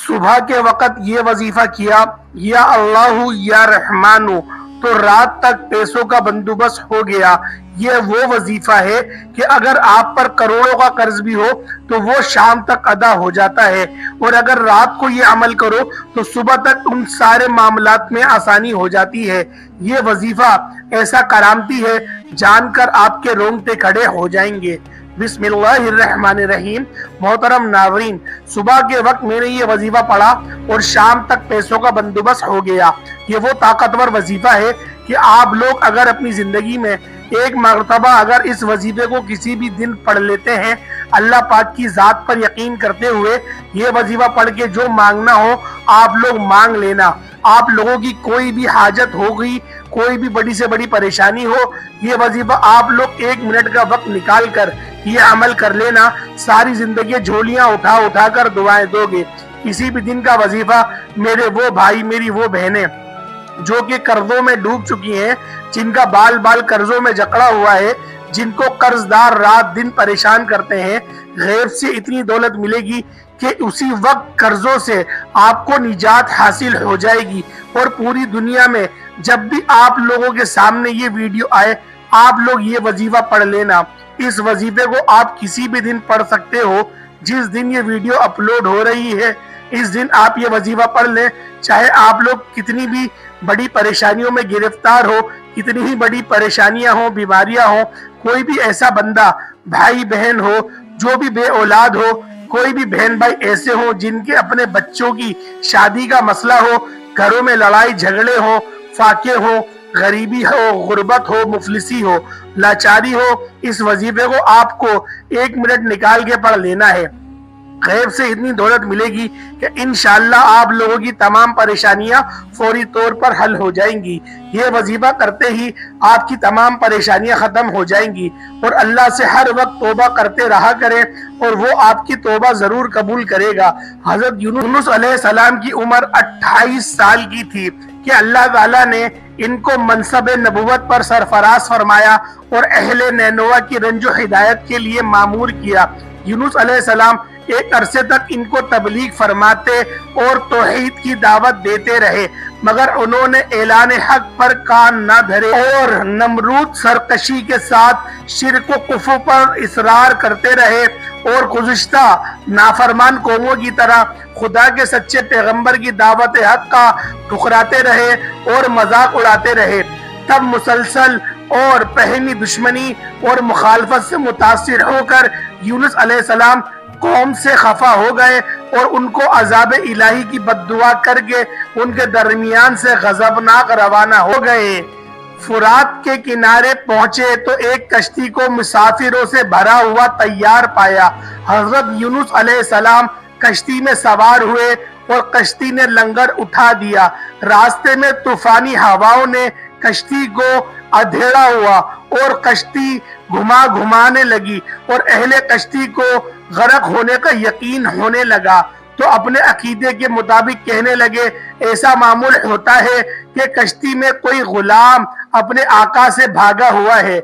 صبح کے وقت یہ وظیفہ کیا یا اللہ یا رحمانو تو رات تک پیسوں کا بندوبست ہو گیا۔ یہ وہ وظیفہ ہے کہ اگر آپ پر کروڑوں کا قرض بھی ہو تو وہ شام تک ادا ہو جاتا ہے، اور اگر رات کو یہ عمل کرو تو صبح تک ان سارے معاملات میں آسانی ہو جاتی ہے۔ یہ وظیفہ ایسا کرامتی ہے، جان کر آپ کے رونگٹے کھڑے ہو جائیں گے۔ بسم اللہ الرحمن الرحیم۔ محترم ناظرین، صبح کے وقت میں نے یہ وظیفہ پڑھا اور شام تک پیسوں کا بندوبست ہو گیا۔ یہ وہ طاقتور وظیفہ ہے کہ آپ لوگ اگر اپنی زندگی میں ایک مرتبہ اگر اس وظیفے کو کسی بھی دن پڑھ لیتے ہیں، اللہ پاک کی ذات پر یقین کرتے ہوئے یہ وظیفہ پڑھ کے جو مانگنا ہو آپ لوگ مانگ لینا۔ آپ لوگوں کی کوئی بھی حاجت ہوگی، کوئی بھی بڑی سے بڑی پریشانی ہو، یہ وظیفہ آپ لوگ 1 منٹ کا وقت نکال کر یہ عمل کر لینا، ساری زندگی جھولیاں اٹھا اٹھا کر دعائیں دو گے۔ کسی بھی دن کا وظیفہ میرے وہ بھائی، میری وہ بہنیں جو کہ قرضوں میں ڈوب چکی ہیں، جن کا بال بال قرضوں میں جکڑا ہوا ہے، جن کو قرض دار رات دن پریشان کرتے ہیں، غیب سے اتنی دولت ملے گی کہ اسی وقت قرضوں سے آپ کو نجات حاصل ہو جائے گی۔ اور پوری دنیا میں جب بھی آپ لوگوں کے سامنے یہ ویڈیو آئے، آپ لوگ یہ وظیفہ پڑھ لینا۔ اس وظیفے کو آپ کسی بھی دن پڑھ سکتے ہو، جس دن یہ ویڈیو اپلوڈ ہو رہی ہے اس دن آپ یہ وظیفہ پڑھ لیں۔ چاہے آپ لوگ کتنی بھی بڑی پریشانیوں میں گرفتار ہو، کتنی ہی بڑی پریشانیاں ہوں، بیماریاں ہوں، کوئی بھی ایسا بندہ بھائی بہن ہو جو بھی بے اولاد ہو، کوئی بھی بہن بھائی ایسے ہوں جن کے اپنے بچوں کی شادی کا مسئلہ ہو، گھروں میں لڑائی جھگڑے ہو، فاقے ہو، غریبی ہو، غربت ہو، مفلسی ہو، لاچاری ہو، اس وظیفے کو آپ کو 1 منٹ نکال کے پڑھ لینا ہے۔ غیب سے اتنی دولت ملے گی کہ انشاءاللہ آپ لوگوں کی تمام پریشانیاں فوری طور پر حل ہو جائیں گی۔ یہ وظیفہ کرتے ہی آپ کی تمام پریشانیاں ختم ہو جائیں گی، اور اللہ سے ہر وقت توبہ کرتے رہا کریں اور وہ آپ کی توبہ ضرور قبول کرے گا۔ حضرت یونس علیہ السلام کی عمر 28 سال کی تھی کہ اللہ تعالیٰ نے ان کو منصب نبوت پر سرفراز فرمایا اور اہل نینوہ کی رنج و ہدایت کے لیے مامور کیا۔ یونس علیہ السلام ایک عرصے تک ان کو تبلیغ فرماتے اور توحید کی دعوت دیتے رہے، مگر انہوں نے اعلان حق پر کان نہ دھرے اور نمرود سرکشی کے ساتھ شرک و کفر پر اصرار کرتے رہے، اور گزشتہ نافرمان قوموں کی طرح خدا کے سچے پیغمبر کی دعوت حق کا ٹھکراتے رہے اور مذاق اڑاتے رہے۔ تب مسلسل اور پہمی دشمنی اور مخالفت سے متاثر ہو کر یونس علیہ السلام قوم سے خفا ہو گئے اور ان کو عذاب الہی کی بد دعا کر کے ان کے درمیان سے غضبناک روانہ ہو گئے۔ فرات کے کنارے پہنچے تو ایک کشتی کو مسافروں سے بھرا ہوا تیار پایا۔ حضرت یونس علیہ السلام کشتی میں سوار ہوئے اور کشتی نے لنگر اٹھا دیا۔ راستے میں طوفانی ہواؤں نے کشتی کو ادھیڑا ہوا اور کشتی گھمانے لگی، اور اہل کشتی کو غرق ہونے کا یقین ہونے لگا تو اپنے عقیدے کے مطابق کہنے لگے، ایسا معمول ہوتا ہے کہ کشتی میں کوئی غلام اپنے آقا سے بھاگا ہوا ہے،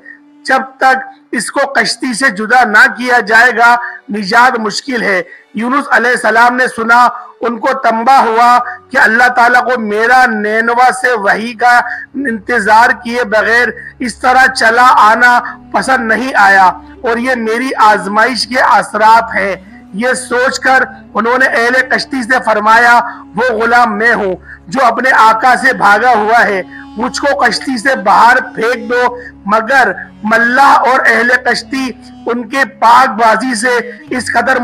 جب تک اس کو کشتی سے جدا نہ کیا جائے گا نجات مشکل ہے۔ یونس علیہ السلام نے سنا، ان کو تنبہ ہوا کہ اللہ تعالیٰ کو میرا نینوا سے وحی کا انتظار کیے بغیر اس طرح چلا آنا پسند نہیں آیا، اور یہ میری آزمائش کے اثرات ہیں۔ یہ سوچ کر انہوں نے اہل کشتی سے فرمایا، وہ غلام میں ہوں جو اپنے آقا سے بھاگا ہوا ہے، مجھ کو کشتی سے باہر پھینک دو۔ مگر ملاح اور اہل کشتی ان کے پاک بازی سے اس قدر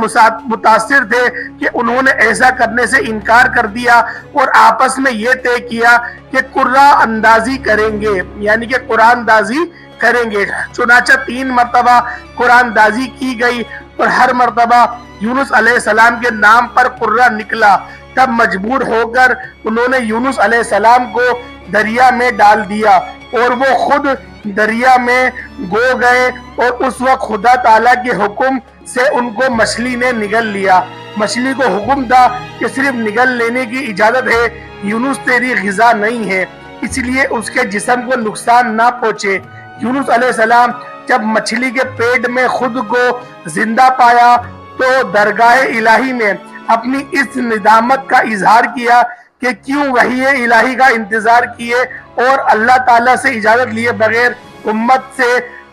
متاثر تھے کہ انہوں نے ایسا کرنے سے انکار کر دیا اور آپس میں یہ طے کیا کہ قرآن اندازی کریں گے، یعنی کہ قرآن دازی کریں گے۔ چنانچہ 3 مرتبہ قرآن دازی کی گئی اور ہر مرتبہ یونس علیہ السلام کے نام پر قرہ نکلا۔ تب مجبور ہو کر انہوں نے یونس علیہ السلام کو دریا میں ڈال دیا اور وہ خود دریا میں گو گئے، اور اس وقت خدا تعالیٰ کے حکم سے ان کو مچھلی نے نگل لیا۔ مچھلی کو حکم تھا کہ صرف نگل لینے کی اجازت ہے، یونس تیری غذا نہیں ہے، اس لیے اس کے جسم کو نقصان نہ پہنچے۔ یونس علیہ السلام جب مچھلی کے پیٹ میں خود کو زندہ پایا تو درگاہ الہی میں اپنی اس ندامت کا اظہار کیا کہ کیوں وحی الہی کا انتظار کیے اور اللہ تعالیٰ سے اجازت لیے بغیر امت سے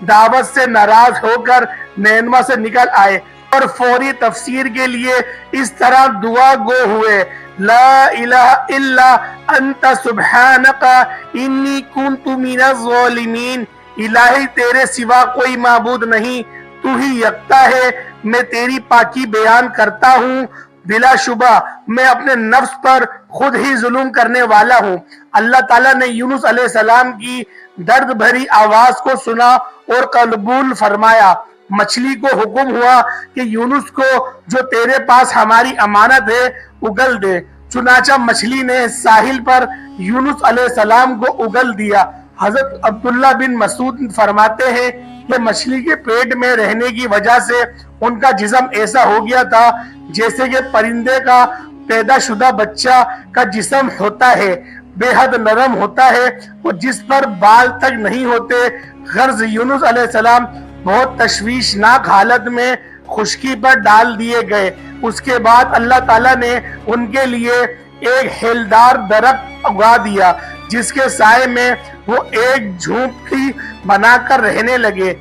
دعوت سے ناراض ہو کر نینوا سے نکل آئے اور فوری تفسیر کے لیے اس طرح دعا گو ہوئے: لا الہ الا انت سبحانک انی کنت من الظالمین، الہی تیرے سوا کوئی معبود نہیں، تو ہی یکتا ہے، میں تیری پاکی بیان کرتا ہوں، بلا شبہ میں اپنے نفس پر خود ہی ظلم کرنے والا ہوں۔ اللہ تعالیٰ نے یونس علیہ السلام کی درد بھری آواز کو سنا اور قبول فرمایا۔ مچھلی کو حکم ہوا کہ یونس کو جو تیرے پاس ہماری امانت ہے اگل دے، چنانچہ مچھلی نے ساحل پر یونس علیہ السلام کو اگل دیا۔ حضرت عبداللہ بن مسعود فرماتے ہیں کہ مچھلی کے پیٹ میں رہنے کی وجہ سے ان کا جسم ایسا ہو گیا تھا جیسے کہ پرندے کا پیدا شدہ بچہ کا جسم ہوتا ہے، بے حد نرم ہوتا ہے اور جس پر بال تک نہیں ہوتے۔ غرض یونس علیہ السلام بہت تشویشناک حالت میں خشکی پر ڈال دیے گئے۔ اس کے بعد اللہ تعالیٰ نے ان کے لیے ایک ہیلدار درخت اگا دیا جس کے سائے میں وہ ایک جھونپڑی بنا کر رہنے لگے۔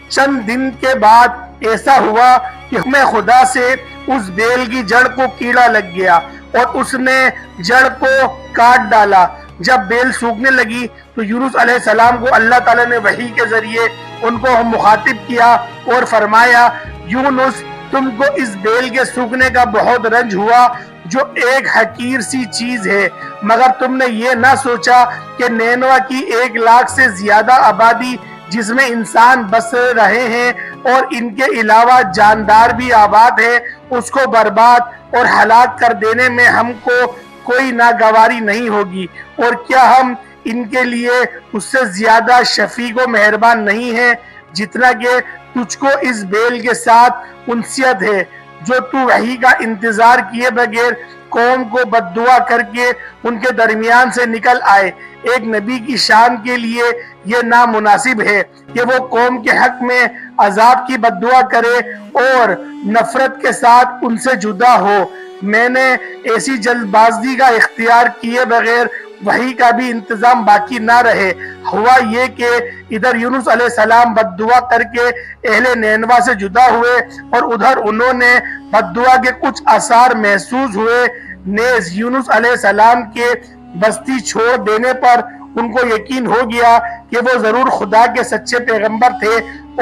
چند دن کے بعد ایسا ہوا کہ حکم خدا سے اس بیل کی جڑ کو کیڑا لگ گیا اور اس نے جڑ کو کاٹ ڈالا۔ جب بیل سوکھنے لگی تو یونس علیہ السلام کو اللہ تعالیٰ نے وحی کے ذریعے ان کو مخاطب کیا اور فرمایا: یونس، تم کو اس بیل کے سوکھنے کا بہت رنج ہوا جو ایک حقیر سی چیز ہے، مگر تم نے یہ نہ سوچا کہ نینوا کی 1,00,000 سے زیادہ آبادی جس میں انسان بس رہے ہیں اور ان کے علاوہ جاندار بھی آباد ہے، اس کو برباد اور ہلاک کر دینے میں ہم کو کوئی ناگواری نہیں ہوگی، اور کیا ہم ان کے لیے اس سے زیادہ شفیق و مہربان نہیں ہیں جتنا کہ تجھ کو اس بیل کے ساتھ انسیت ہے جو تو وحی کا انتظار کیے بغیر قوم کو بد دعا کر کے ان کے درمیان سے نکل آئے۔ ایک نبی کی شان کے لیے یہ نامناسب ہے کہ وہ قوم کے حق میں عذاب کی بد دعا کرے اور نفرت کے ساتھ ان سے جدا ہو۔ میں نے ایسی جلد بازی کا اختیار کیے بغیر وحی کا بھی انتظام باقی نہ رہے۔ ہوا یہ کہ ادھر یونس علیہ السلام بد دعا کر کے اہل نینوا سے جدا ہوئے اور ادھر انہوں نے بد دعا کے کچھ آثار محسوس ہوئے۔ نیز یونس علیہ السلام کے بستی چھوڑ دینے پر ان کو یقین ہو گیا کہ وہ ضرور خدا کے سچے پیغمبر تھے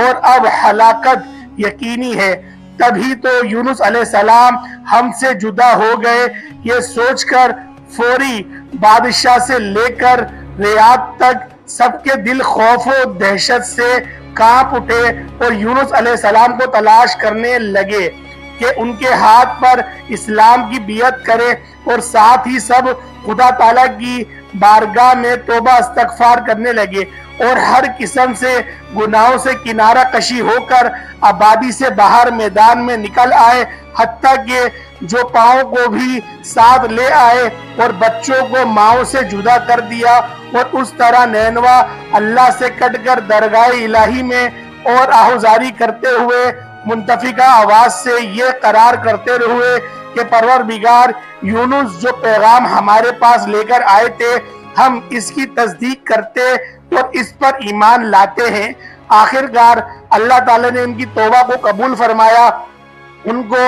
اور اب ہلاکت یقینی ہے۔ تبھی تو یونس علیہ السلام ہم سے جدا ہو گئے۔ یہ سوچ کر فوری بادشاہ سے لے کر رعایا تک سب کے دل خوف و دہشت سے کانپ اٹھے اور یونس علیہ السلام کو تلاش کرنے لگے کہ ان کے ہاتھ پر اسلام کی بیعت کرے، اور ساتھ ہی سب خدا تعالیٰ کی بارگاہ میں توبہ استغفار کرنے لگے اور ہر قسم سے گناہوں سے کنارہ کشی ہو کر آبادی سے باہر میدان میں نکل آئے، حتیٰ کہ جو پاؤں کو بھی ساتھ لے آئے اور بچوں کو ماؤں سے جدا کر دیا، اور اس طرح نینوا اللہ سے کٹ کر درگاہ الہی میں اور آہوزاری کرتے ہوئے منتفقہ آواز سے یہ قرار کرتے ہوئے کہ پروردگار، یونس جو پیغام ہمارے پاس لے کر آئے تھے ہم اس کی تصدیق کرتے اور اس پر ایمان لاتے ہیں۔ آخرکار اللہ تعالیٰ نے ان کی توبہ کو قبول فرمایا، ان کو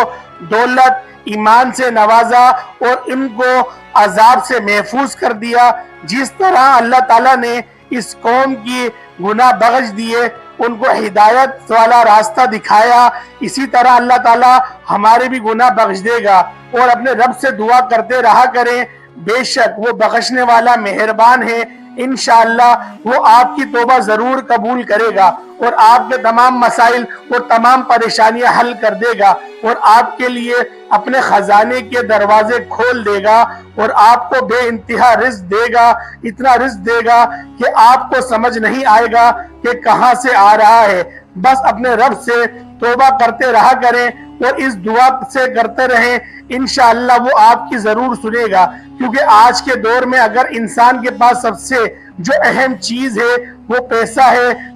دولت ایمان سے نوازا اور ان کو عذاب سے محفوظ کر دیا۔ جس طرح اللہ تعالیٰ نے اس قوم کی گناہ بخش دیے، ان کو ہدایت والا راستہ دکھایا، اسی طرح اللہ تعالیٰ ہمارے بھی گناہ بخش دے گا۔ اور اپنے رب سے دعا کرتے رہا کریں، بے شک وہ بخشنے والا مہربان ہے۔ انشاءاللہ وہ آپ کی توبہ ضرور قبول کرے گا اور آپ کے تمام مسائل اور تمام پریشانیاں حل کر دے گا اور آپ کے لیے اپنے خزانے کے دروازے کھول دے گا اور آپ کو بے انتہا رزق دے گا، اتنا رزق دے گا کہ آپ کو سمجھ نہیں آئے گا کہ کہاں سے آ رہا ہے۔ بس اپنے رب سے توبہ کرتے رہا کریں اور اس دعا سے کرتے رہیں، انشاءاللہ وہ آپ کی ضرور سنے گا، کیونکہ آج کے دور میں اگر انسان کے پاس سب سے جو اہم چیز ہے وہ پیسہ ہے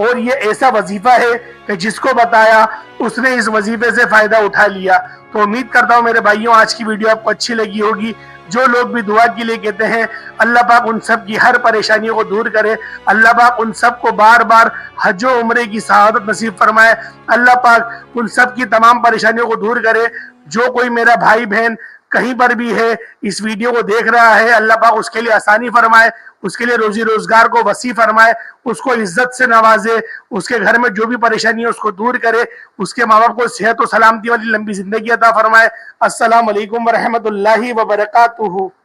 اور یہ ایسا وظیفہ ہے کہ جس کو بتایا اس نے اس وظیفے سے فائدہ اٹھا لیا۔ تو امید کرتا ہوں میرے بھائیوں آج کی ویڈیو آپ کو اچھی لگی ہوگی۔ جو لوگ بھی دعا کے لیے کہتے ہیں اللہ پاک ان سب کی ہر پریشانیوں کو دور کرے، اللہ پاک ان سب کو بار بار حج و عمرے کی سعادت نصیب فرمائے، اللہ پاک ان سب کی تمام پریشانیوں کو دور کرے۔ جو کوئی میرا بھائی بہن کہیں پر بھی ہے اس ویڈیو کو دیکھ رہا ہے، اللہ پاک اس کے لیے آسانی فرمائے، اس کے لیے روزی روزگار کو وسیع فرمائے، اس کو عزت سے نوازے، اس کے گھر میں جو بھی پریشانی ہے اس کو دور کرے، اس کے ماں باپ کو صحت و سلامتی والی لمبی زندگی عطا فرمائے۔ السلام علیکم ورحمۃ اللہ وبرکاتہ۔